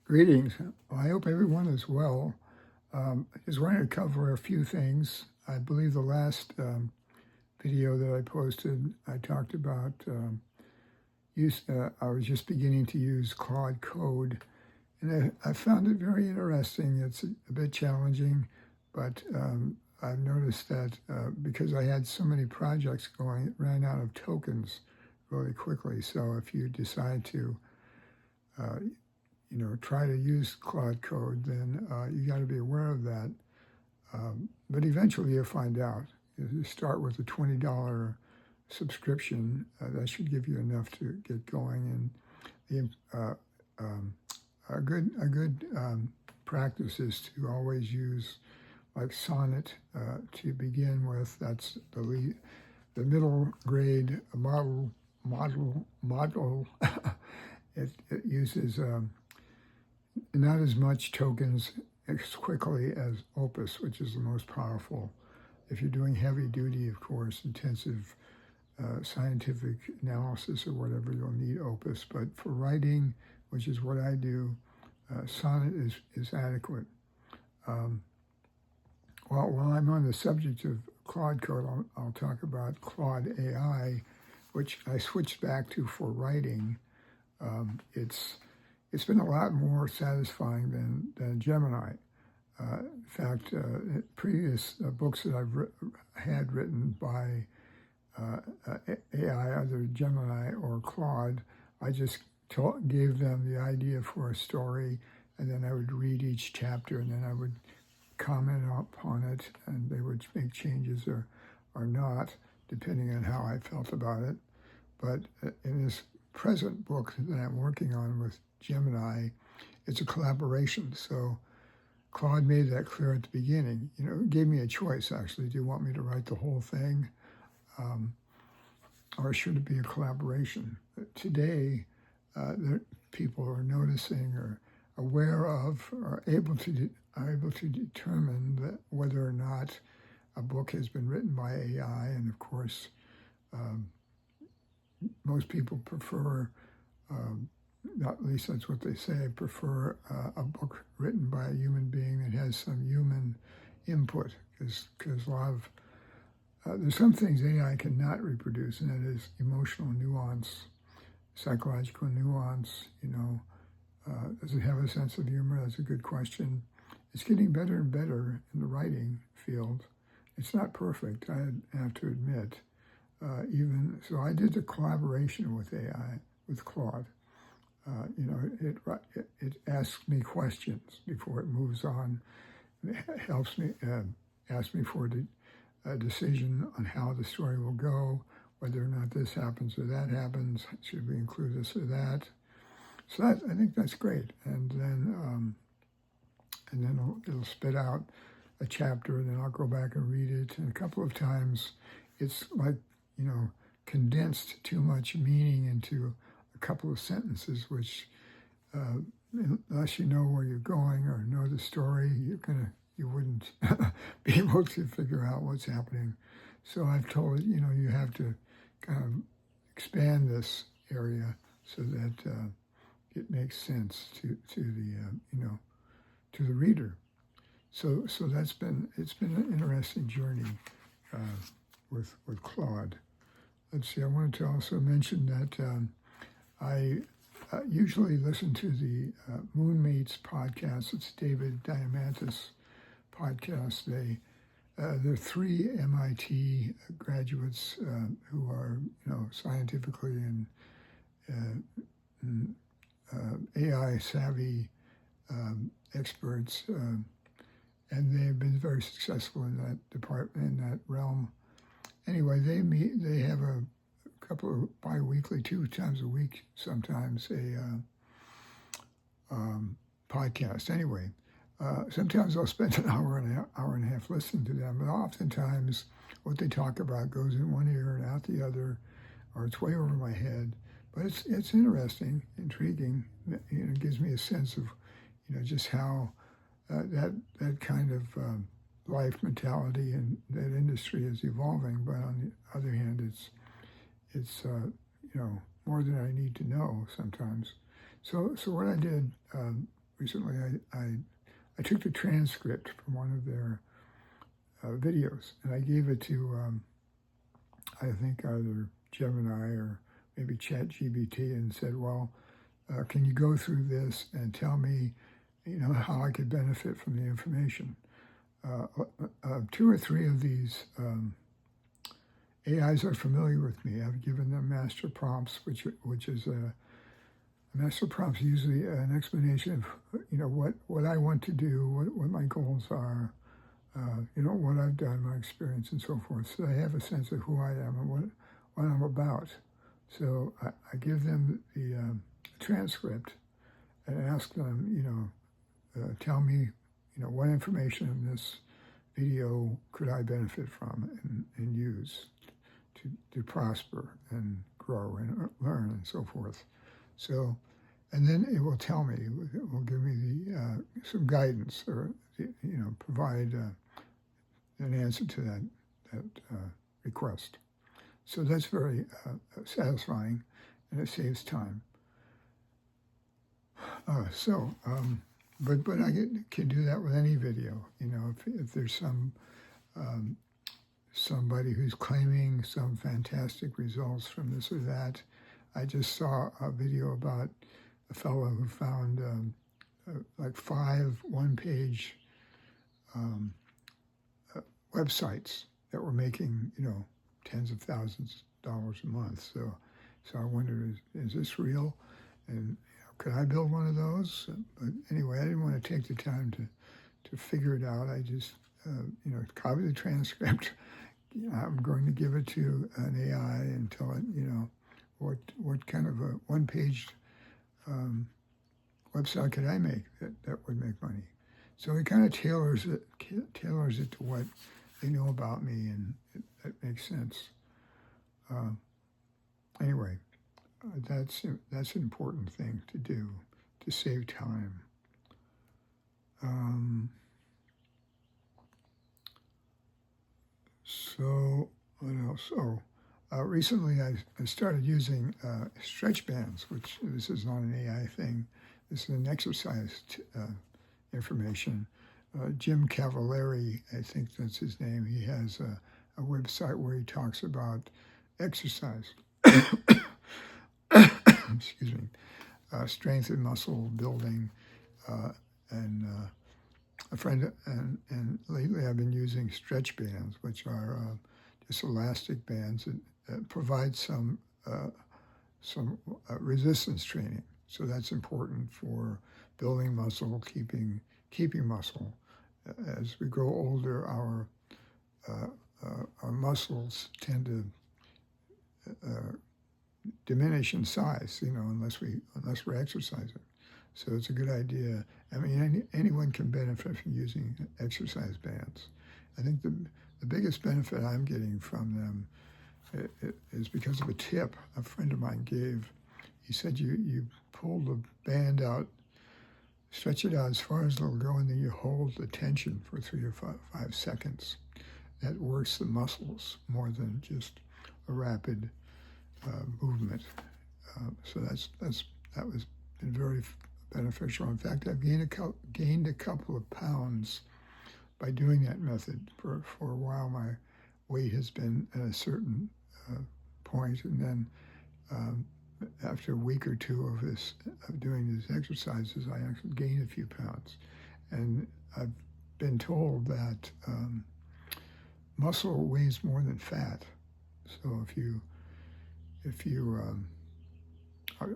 Greetings. Well, I hope everyone is well. I just wanted to cover a few things. I believe the last video that I posted, I talked about I was just beginning to use Claude Code, and I found it very interesting. It's a bit challenging, but I've noticed that because I had so many projects going, it ran out of tokens really quickly. So if you decide to uh, try to use Claude Code, then you got to be aware of that. But eventually you'll find out. You start with a $20 subscription. That should give you enough to get going. And a good practice is to always use like Sonnet to begin with. That's the middle grade model. It uses not as much tokens as quickly as Opus, which is the most powerful. If you're doing heavy duty, of course, intensive scientific analysis or whatever, you'll need Opus. But for writing, which is what I do, Sonnet is adequate. While I'm on the subject of Claude Code, I'll talk about Claude AI, which I switched back to for writing. It's been a lot more satisfying than Gemini. In fact, previous books that I've had written by AI, either Gemini or Claude, I just gave them the idea for a story, and then I would read each chapter, and then I would comment upon it, and they would make changes or not, depending on how I felt about it. But in this present book that I'm working on with Gemini, it's a collaboration. So Claude made that clear at the beginning. Gave me a choice, actually. Do you want me to write the whole thing? Or should it be a collaboration? Today, people are noticing or aware of or able to determine that whether or not a book has been written by AI. And of course, most people prefer, at least that's what they say, prefer a book written by a human being that has some human input, because a lot of there's some things AI cannot reproduce, and that is emotional nuance, psychological nuance. Does it have a sense of humor? That's a good question. It's getting better and better in the writing field. It's not perfect, I have to admit. So I did the collaboration with AI, with Claude. It asks me questions before it moves on. It helps me, asks me for a decision on how the story will go, whether or not this happens or that happens. Should we include this or that? So I think that's great. And then it'll spit out a chapter, and then I'll go back and read it. And a couple of times, it's like, condensed too much meaning into a couple of sentences, which unless you know where you're going or know the story, you wouldn't be able to figure out what's happening. So I've told it, you have to kind of expand this area so that it makes sense to the reader. So it's been an interesting journey with Claude. Let's see. I wanted to also mention that I usually listen to the Moonmates podcast. It's David Diamandis podcast. They're three MIT graduates who are, scientifically and AI savvy experts, and they've been very successful in that department, in that realm. Anyway, they have a couple of bi-weekly, 2 times a week, sometimes a podcast. Anyway, sometimes I'll spend an hour and a half listening to them, but oftentimes what they talk about goes in one ear and out the other, or it's way over my head. But it's interesting, intriguing. It gives me a sense of, just how that kind of life mentality and that industry is evolving. But on the other hand, it's more than I need to know sometimes. So what I did recently I took the transcript from one of their videos, and I gave it to, I think either Gemini or maybe ChatGPT, and said, well, can you go through this and tell me, how I could benefit from the information? 2 or 3 of these AIs are familiar with me. I've given them master prompts, which is a master prompts usually an explanation of what I want to do, what my goals are, what I've done, my experience, and so forth. So they have a sense of who I am and what I'm about. So I give them the transcript and ask them, tell me, what information in this video could I benefit from and use to prosper and grow and learn and so forth. So, and then it will tell me, it will give me some guidance, or provide an answer to that request. So that's very satisfying, and it saves time. But I can do that with any video. If there's somebody who's claiming some fantastic results from this or that. I just saw a video about a fellow who found like 5 one-page websites that were making, tens of thousands of dollars a month. So I wondered, is this real? And could I build one of those? But anyway, I didn't want to take the time to figure it out. I just, copy the transcript. I'm going to give it to an AI and tell it, what kind of a one-page website could I make that would make money? So it kind of tailors it to what they know about me, and it makes sense. Anyway, that's an important thing to do to save time. So what else? Recently I started using stretch bands, which this is not an AI thing. This is an exercise information. Jim Cavallari, I think that's his name. He has a website where he talks about exercise. Excuse me. Strength and muscle building, and a friend, and lately I've been using stretch bands, which are just elastic bands that provide some resistance training. So that's important for building muscle, keeping muscle. As we grow older, our muscles tend to diminish in size, unless we're exercising. So it's a good idea. I mean, anyone can benefit from using exercise bands. I think the biggest benefit I'm getting from them is because of a tip a friend of mine gave. He said you pull the band out, stretch it out as far as it'll go, and then you hold the tension for 3 or 5 seconds. That works the muscles more than just a rapid movement. So that was been very beneficial. In fact, I've gained a couple of pounds by doing that method. For a while, my weight has been at a certain point, and then after a week or two of doing these exercises, I actually gained a few pounds. And I've been told that muscle weighs more than fat. So if you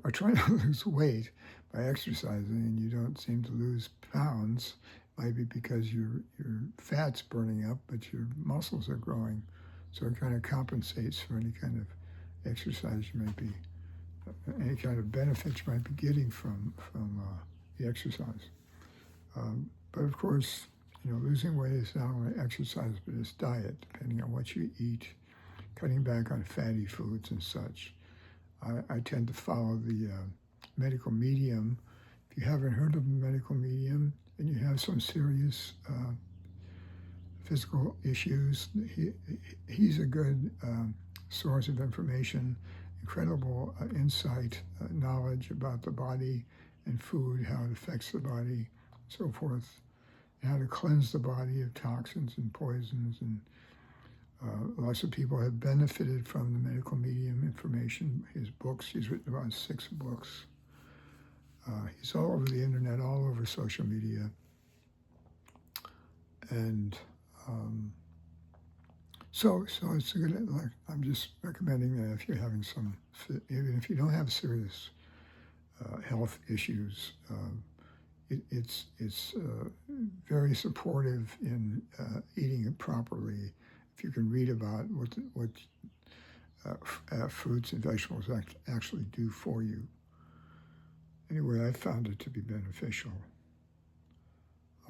are trying to lose weight by exercising and you don't seem to lose pounds, it might be because your fat's burning up, but your muscles are growing. So it kind of compensates for any kind of exercise you might be, any kind of benefits you might be getting from the exercise. But of course, losing weight is not only exercise, but it's diet, depending on what you eat, cutting back on fatty foods and such. I tend to follow the medical medium. If you haven't heard of the medical medium and you have some serious physical issues, he's a good source of information, incredible insight, knowledge about the body and food, how it affects the body, so forth, and how to cleanse the body of toxins and poisons. And lots of people have benefited from the medical medium information. His books, he's written about 6 books. He's all over the internet, all over social media. And so it's a good, like, I'm just recommending that if you're having even if you don't have serious health issues, it's very supportive in eating it properly. If you can read about what fruits and vegetables actually do for you. Anyway, I found it to be beneficial.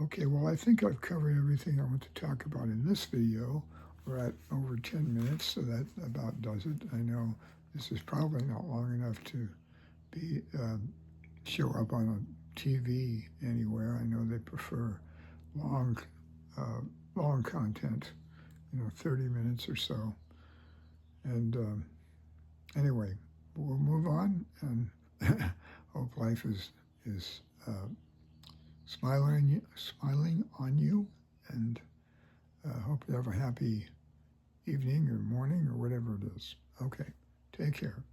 Okay, well, I think I've covered everything I want to talk about in this video. We're at over 10 minutes, so that about does it. I know this is probably not long enough to be show up on a TV anywhere. I know they prefer long content, 30 minutes or so. And anyway, we'll move on, and hope life is smiling on you, and hope you have a happy evening or morning or whatever it is. Okay, take care.